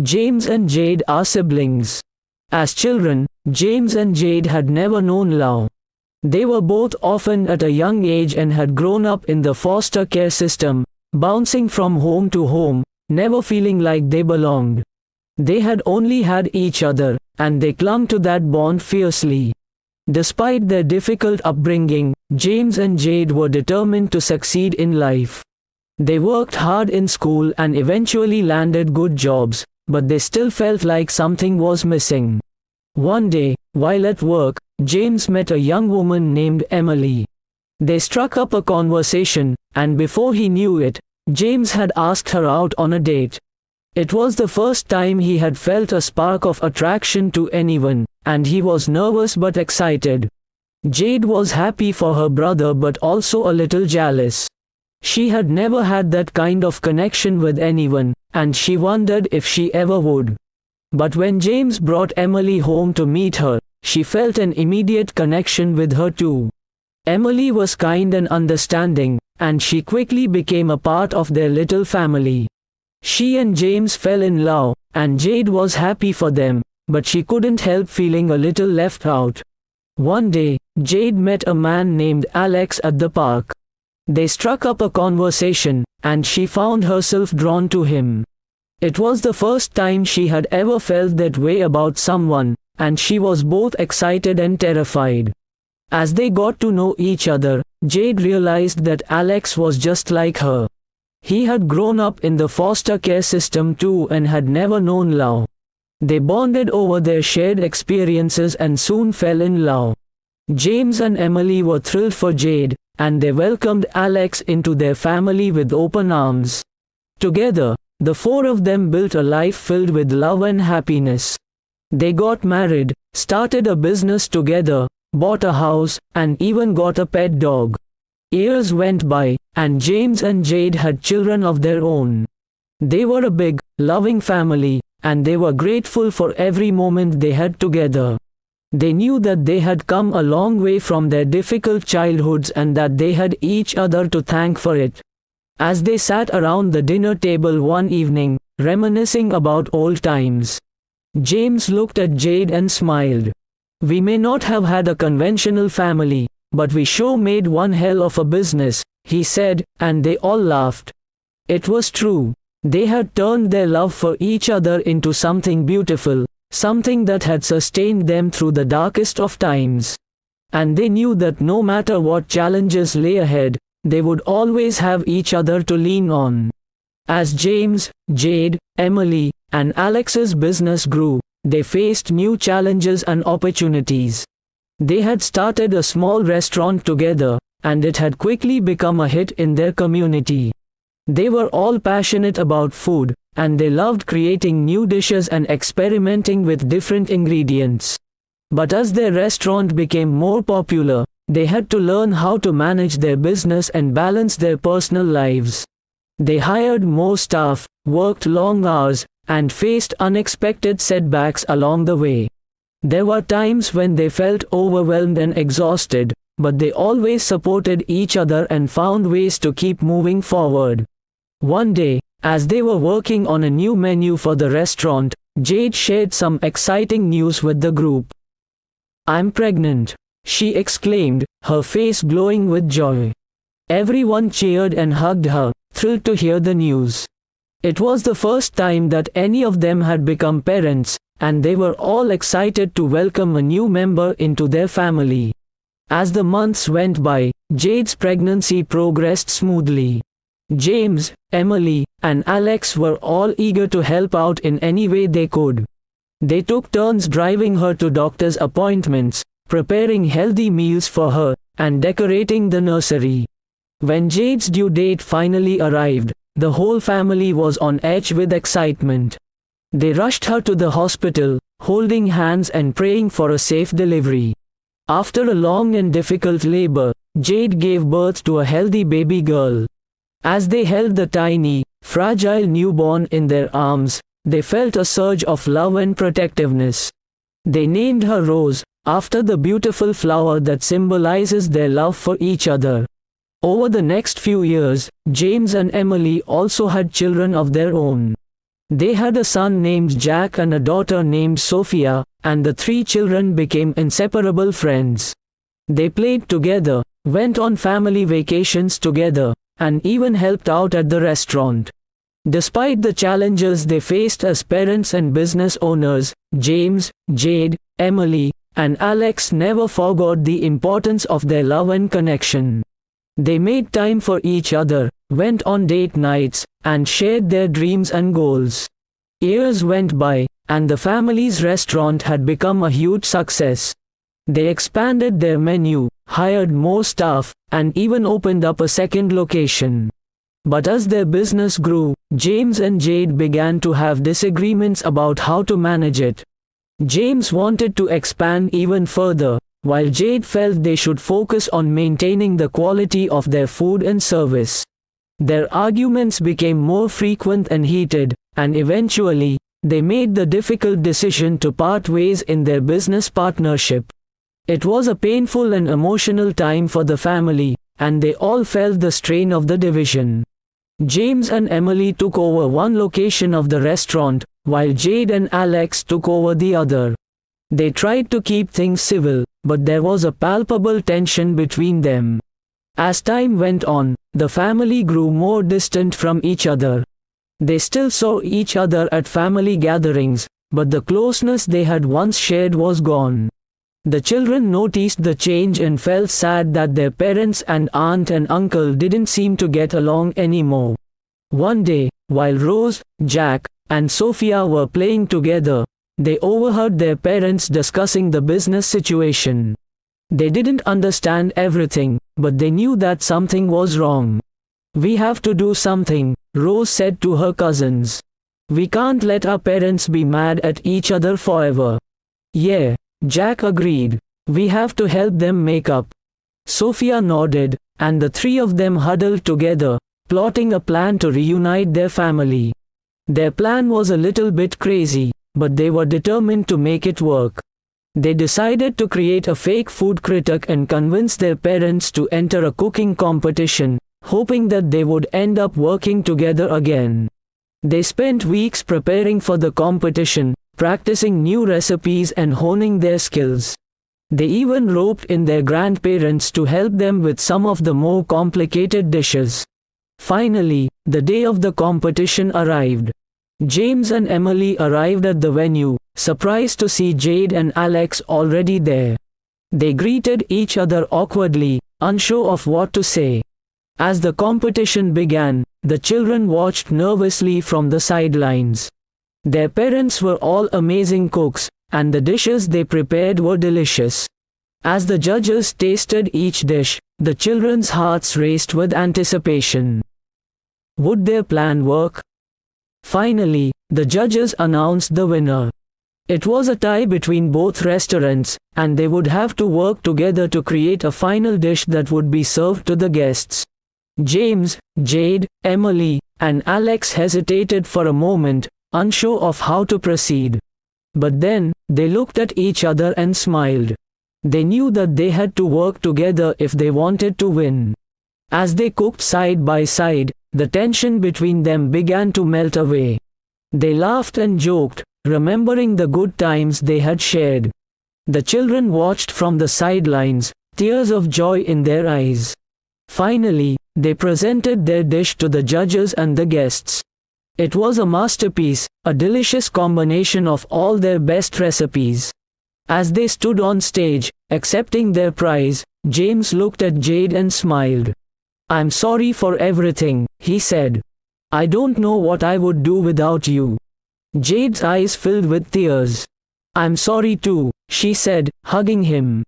James and Jade are siblings. As children, James and Jade had never known love. They were both orphaned at a young age and had grown up in the foster care system, bouncing from home to home, never feeling like they belonged. They had only had each other, and they clung to that bond fiercely. Despite their difficult upbringing, James and Jade were determined to succeed in life. They worked hard in school and eventually landed good jobs, but they still felt like something was missing. One day, while at work, James met a young woman named Emily. They struck up a conversation, and before he knew it, James had asked her out on a date. It was the first time he had felt a spark of attraction to anyone, and he was nervous but excited. Jade was happy for her brother but also a little jealous. She had never had that kind of connection with anyone, and she wondered if she ever would. But when James brought Emily home to meet her, she felt an immediate connection with her too. Emily was kind and understanding, and she quickly became a part of their little family. She and James fell in love, and Jade was happy for them, but she couldn't help feeling a little left out. One day, Jade met a man named Alex at the park. They struck up a conversation, and she found herself drawn to him. It was the first time she had ever felt that way about someone, and she was both excited and terrified. As they got to know each other, Jade realized that Alex was just like her. He had grown up in the foster care system too and had never known love. They bonded over their shared experiences and soon fell in love. James and Emily were thrilled for Jade, and they welcomed Alex into their family with open arms. Together, the four of them built a life filled with love and happiness. They got married, started a business together, bought a house, and even got a pet dog. Years went by, and James and Jade had children of their own. They were a big, loving family, and they were grateful for every moment they had together. They knew that they had come a long way from their difficult childhoods and that they had each other to thank for it. As they sat around the dinner table one evening, reminiscing about old times, James looked at Jade and smiled. "We may not have had a conventional family, but we sure made one hell of a business," he said, and they all laughed. It was true. They had turned their love for each other into something beautiful, something that had sustained them through the darkest of times. And they knew that no matter what challenges lay ahead, they would always have each other to lean on. As James, Jade, Emily, and Alex's business grew, they faced new challenges and opportunities. They had started a small restaurant together, and it had quickly become a hit in their community. They were all passionate about food, and they loved creating new dishes and experimenting with different ingredients. But as their restaurant became more popular, they had to learn how to manage their business and balance their personal lives. They hired more staff, worked long hours, and faced unexpected setbacks along the way. There were times when they felt overwhelmed and exhausted, but they always supported each other and found ways to keep moving forward. One day, as they were working on a new menu for the restaurant, Jade shared some exciting news with the group. "I'm pregnant," she exclaimed, her face glowing with joy. Everyone cheered and hugged her, thrilled to hear the news. It was the first time that any of them had become parents, and they were all excited to welcome a new member into their family. As the months went by, Jade's pregnancy progressed smoothly. James, Emily, and Alex were all eager to help out in any way they could. They took turns driving her to doctor's appointments, preparing healthy meals for her, and decorating the nursery. When Jade's due date finally arrived, the whole family was on edge with excitement. They rushed her to the hospital, holding hands and praying for a safe delivery. After a long and difficult labor, Jade gave birth to a healthy baby girl. As they held the tiny, fragile newborn in their arms, they felt a surge of love and protectiveness. They named her Rose, after the beautiful flower that symbolizes their love for each other. Over the next few years, James and Emily also had children of their own. They had a son named Jack and a daughter named Sophia, and the three children became inseparable friends. They played together, went on family vacations together, and even helped out at the restaurant. Despite the challenges they faced as parents and business owners, James, Jade, Emily, and Alex never forgot the importance of their love and connection. They made time for each other, went on date nights, and shared their dreams and goals. Years went by, and the family's restaurant had become a huge success. They expanded their menu, hired more staff, and even opened up a second location. But as their business grew, James and Jade began to have disagreements about how to manage it. James wanted to expand even further, while Jade felt they should focus on maintaining the quality of their food and service. Their arguments became more frequent and heated, and eventually, they made the difficult decision to part ways in their business partnership. It was a painful and emotional time for the family, and they all felt the strain of the division. James and Emily took over one location of the restaurant, while Jade and Alex took over the other. They tried to keep things civil, but there was a palpable tension between them. As time went on, the family grew more distant from each other. They still saw each other at family gatherings, but the closeness they had once shared was gone. The children noticed the change and felt sad that their parents and aunt and uncle didn't seem to get along anymore. One day, while Rose, Jack, and Sophia were playing together, they overheard their parents discussing the business situation. They didn't understand everything, but they knew that something was wrong. "We have to do something," Rose said to her cousins. "We can't let our parents be mad at each other forever." "Yeah," Jack agreed. "We have to help them make up." Sophia nodded, and the three of them huddled together, plotting a plan to reunite their family. Their plan was a little bit crazy, but they were determined to make it work. They decided to create a fake food critic and convince their parents to enter a cooking competition, hoping that they would end up working together again. They spent weeks preparing for the competition, practicing new recipes and honing their skills. They even roped in their grandparents to help them with some of the more complicated dishes. Finally, the day of the competition arrived. James and Emily arrived at the venue, surprised to see Jade and Alex already there. They greeted each other awkwardly, unsure of what to say. As the competition began, the children watched nervously from the sidelines. Their parents were all amazing cooks, and the dishes they prepared were delicious. As the judges tasted each dish, the children's hearts raced with anticipation. Would their plan work? Finally, the judges announced the winner. It was a tie between both restaurants, and they would have to work together to create a final dish that would be served to the guests. James, Jade, Emily, and Alex hesitated for a moment, unsure of how to proceed. But then, they looked at each other and smiled. They knew that they had to work together if they wanted to win. As they cooked side by side, the tension between them began to melt away. They laughed and joked, remembering the good times they had shared. The children watched from the sidelines, tears of joy in their eyes. Finally, they presented their dish to the judges and the guests. It was a masterpiece, a delicious combination of all their best recipes. As they stood on stage, accepting their prize, James looked at Jade and smiled. "I'm sorry for everything," he said. "I don't know what I would do without you." Jade's eyes filled with tears. "I'm sorry too," she said, hugging him.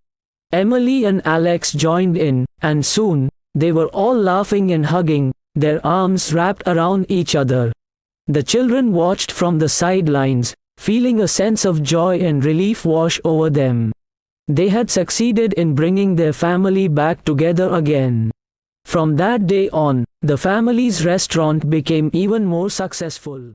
Emily and Alex joined in, and soon, they were all laughing and hugging, their arms wrapped around each other. The children watched from the sidelines, feeling a sense of joy and relief wash over them. They had succeeded in bringing their family back together again. From that day on, the family's restaurant became even more successful.